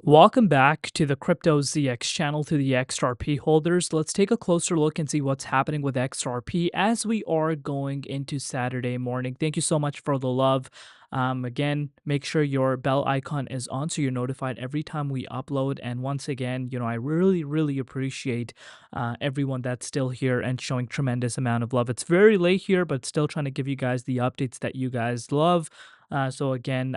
Welcome back to the Crypto ZX channel to the XRP holders. Let's take a closer look and see what's happening with XRP as we are going into Saturday morning. Thank you so much for the love. Again, make sure your bell icon is on so you're notified every time we upload. And once again, I really appreciate everyone that's still here and showing tremendous amount of love. It's very late here, but still trying to give you guys the updates that you guys love. So again,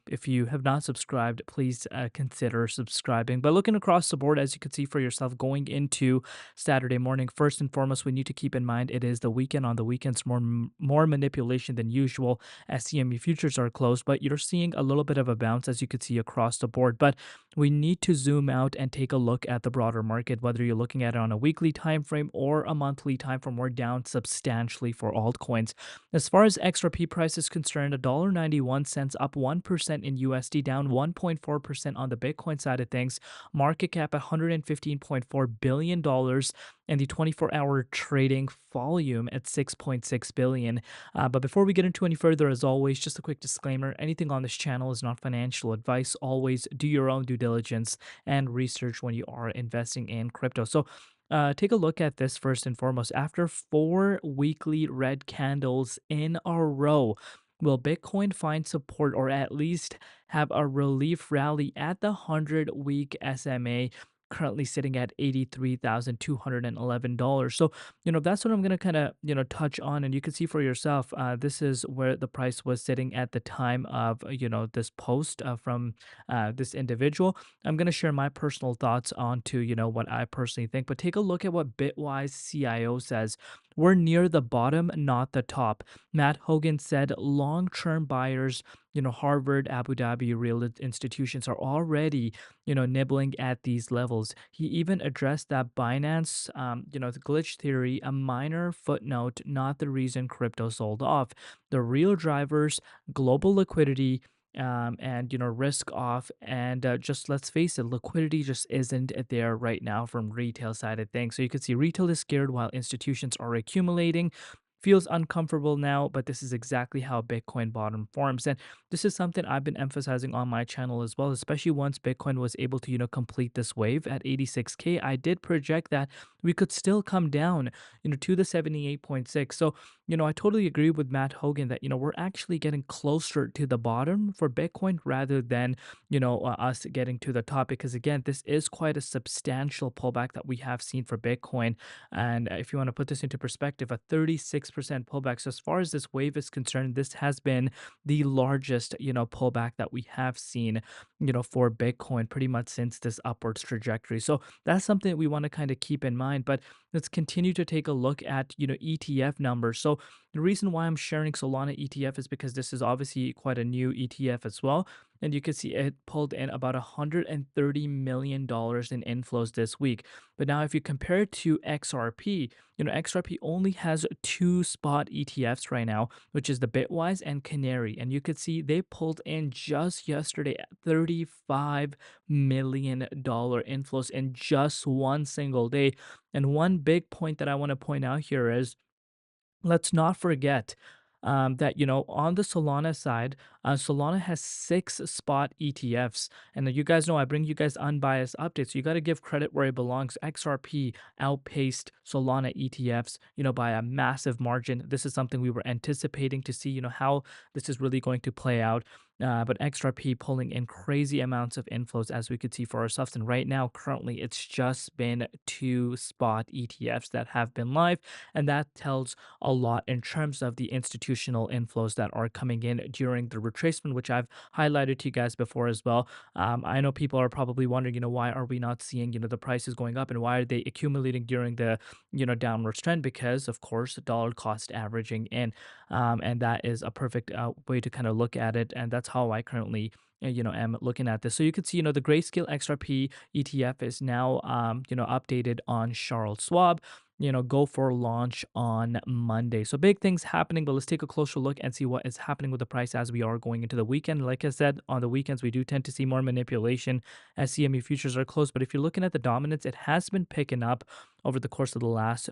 if you have not subscribed, please consider subscribing. But looking across the board, as you can see for yourself, going into Saturday morning, first and foremost, we need to keep in mind it is the weekend. On the weekends, more manipulation than usual as CME futures are closed. But you're seeing a little bit of a bounce, as you can see across the board. But we need to zoom out and take a look at the broader market, whether you're looking at it on a weekly time frame or a monthly time frame. We're down substantially for altcoins. As far as XRP price is concerned, $1.91 up 1% in USD, down 1.4% on the Bitcoin side of things. Market cap at $115.4 billion dollars, and the 24-hour trading volume at 6.6 billion. But before we get into any further, as always, just a quick disclaimer: anything on this channel is not financial advice. Always do your own due diligence and research when you are investing in crypto. So take a look at this first and foremost. After four weekly red candles in a row, will Bitcoin find support or at least have a relief rally at the 100-week SMA? Currently sitting at $83,211. So, that's what I'm going to kind of, touch on. And you can see for yourself, this is where the price was sitting at the time of, this post from this individual. I'm going to share my personal thoughts onto, what I personally think, but take a look at what Bitwise CIO says. We're near the bottom, not the top. Matt Hogan said long-term buyers, Harvard, Abu Dhabi, real institutions are already, nibbling at these levels. He even addressed that Binance, the glitch theory, a minor footnote, not the reason crypto sold off. The real drivers, global liquidity, and risk off, and just let's face it, liquidity just isn't there right now from retail side of things. So you can see retail is scared while institutions are accumulating. Feels uncomfortable now, but this is exactly how Bitcoin bottom forms. And this is something I've been emphasizing on my channel as well, especially once Bitcoin was able to, complete this wave at 86K. I did project that we could still come down, to the 78.6. So, I totally agree with Matt Hogan that, we're actually getting closer to the bottom for Bitcoin rather than, us getting to the top, because again, this is quite a substantial pullback that we have seen for Bitcoin. And if you want to put this into perspective, a 36% pullback. So as far as this wave is concerned, this has been the largest, pullback that we have seen, for Bitcoin pretty much since this upwards trajectory. So that's something that we want to kind of keep in mind. But let's continue to take a look at, ETF numbers. So the reason why I'm sharing Solana ETF is because this is obviously quite a new ETF as well. And you can see it pulled in about $130 million in inflows this week. But now if you compare it to XRP, XRP only has two spot ETFs right now, which is the Bitwise and Canary. And you could see they pulled in just yesterday $35 million inflows in just one single day. And one big point that I want to point out here is, let's not forget that on the Solana side, Solana has six spot ETFs, and you guys know I bring you guys unbiased updates. So you got to give credit where it belongs. XRP outpaced Solana ETFs, by a massive margin. This is something we were anticipating to see, how this is really going to play out. But XRP pulling in crazy amounts of inflows, as we could see for ourselves. And right now, currently, it's just been two spot ETFs that have been live, and that tells a lot in terms of the institutional inflows that are coming in during the retracement, which I've highlighted to you guys before as well. I know people are probably wondering, why are we not seeing, the prices going up, and why are they accumulating during the, downward trend? Because of course, dollar cost averaging in, and that is a perfect way to kind of look at it, and that's how I currently am looking at this. So you can see, the Grayscale XRP ETF is now, updated on Charles Schwab, go for launch on Monday. So big things happening, but let's take a closer look and see what is happening with the price as we are going into the weekend. Like I said, on the weekends, we do tend to see more manipulation as CME futures are closed. But if you're looking at the dominance, it has been picking up over the course of the last,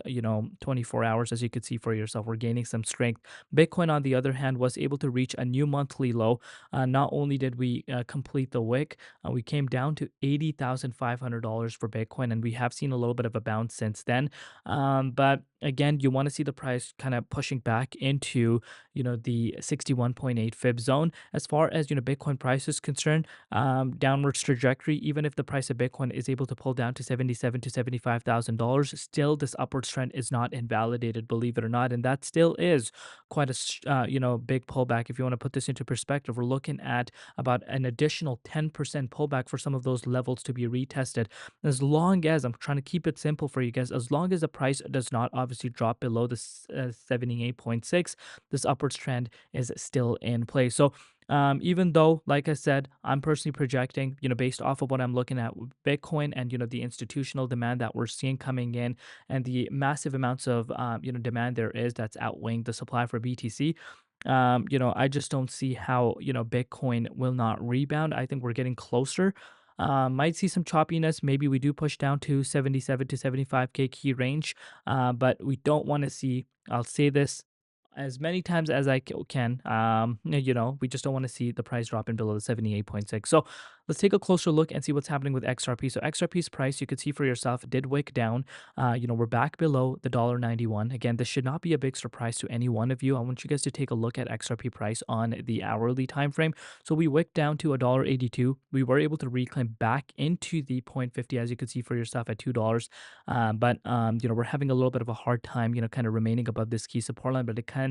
24 hours. As you could see for yourself, we're gaining some strength. Bitcoin, on the other hand, was able to reach a new monthly low. Not only did we complete the wick, we came down to $80,500 for Bitcoin, and we have seen a little bit of a bounce since then. But again, you want to see the price kind of pushing back into, the 61.8 fib zone. As far as, Bitcoin price is concerned, downwards trajectory, even if the price of Bitcoin is able to pull down to 77 to $75,000, still this upward trend is not invalidated, believe it or not. And that still is quite a, big pullback. If you want to put this into perspective, we're looking at about an additional 10% pullback for some of those levels to be retested. As long as, I'm trying to keep it simple for you guys, as long as the price does not obviously drop below the 78.6, this upwards trend is still in place. So even though, like I said, I'm personally projecting, based off of what I'm looking at with Bitcoin and, the institutional demand that we're seeing coming in and the massive amounts of, demand there is that's outweighing the supply for BTC. I just don't see how, Bitcoin will not rebound. I think we're getting closer. Might see some choppiness. Maybe we do push down to 77 to 75K key range, but we don't want to see, I'll say this as many times as I can. We just don't want to see the price dropping below the 78.6. So let's take a closer look and see what's happening with XRP. So XRP's price, you could see for yourself, did wick down. We're back below the $1.91. Again, this should not be a big surprise to any one of you. I want you guys to take a look at XRP price on the hourly time frame. So we wicked down to $1.82. We were able to reclaim back into the 0.50, as you could see for yourself, at $2. But we're having a little bit of a hard time, kind of remaining above this key support line, but it can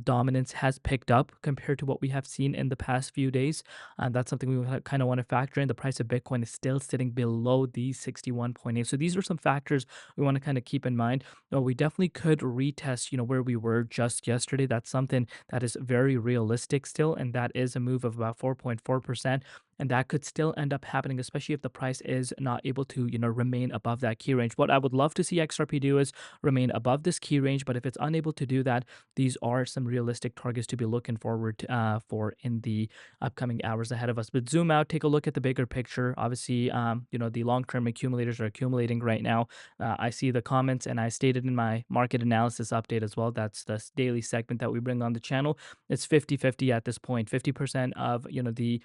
dominance has picked up compared to what we have seen in the past few days. And that's something we kind of want to factor in. The price of Bitcoin is still sitting below the 61.8. So these are some factors we want to kind of keep in mind. We definitely could retest, where we were just yesterday. That's something that is very realistic still. And that is a move of about 4.4%. And that could still end up happening, especially if the price is not able to, remain above that key range. What I would love to see XRP do is remain above this key range. But if it's unable to do that, these are some realistic targets to be looking forward for in the upcoming hours ahead of us. But zoom out, take a look at the bigger picture. Obviously, the long-term accumulators are accumulating right now. I see the comments, and I stated in my market analysis update as well. That's the daily segment that we bring on the channel. It's 50-50 at this point. 50% of, the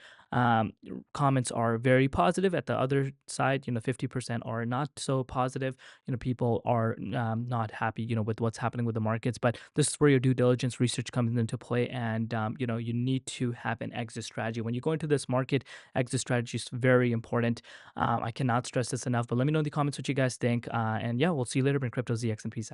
comments are very positive. At the other side, 50% are not so positive. People are not happy, with what's happening with the markets. But this is where your due diligence research comes into play, and you need to have an exit strategy when you go into this market. Exit strategy is very important. I cannot stress this enough. But let me know in the comments what you guys think. And yeah, we'll see you later in Crypto ZX and peace out.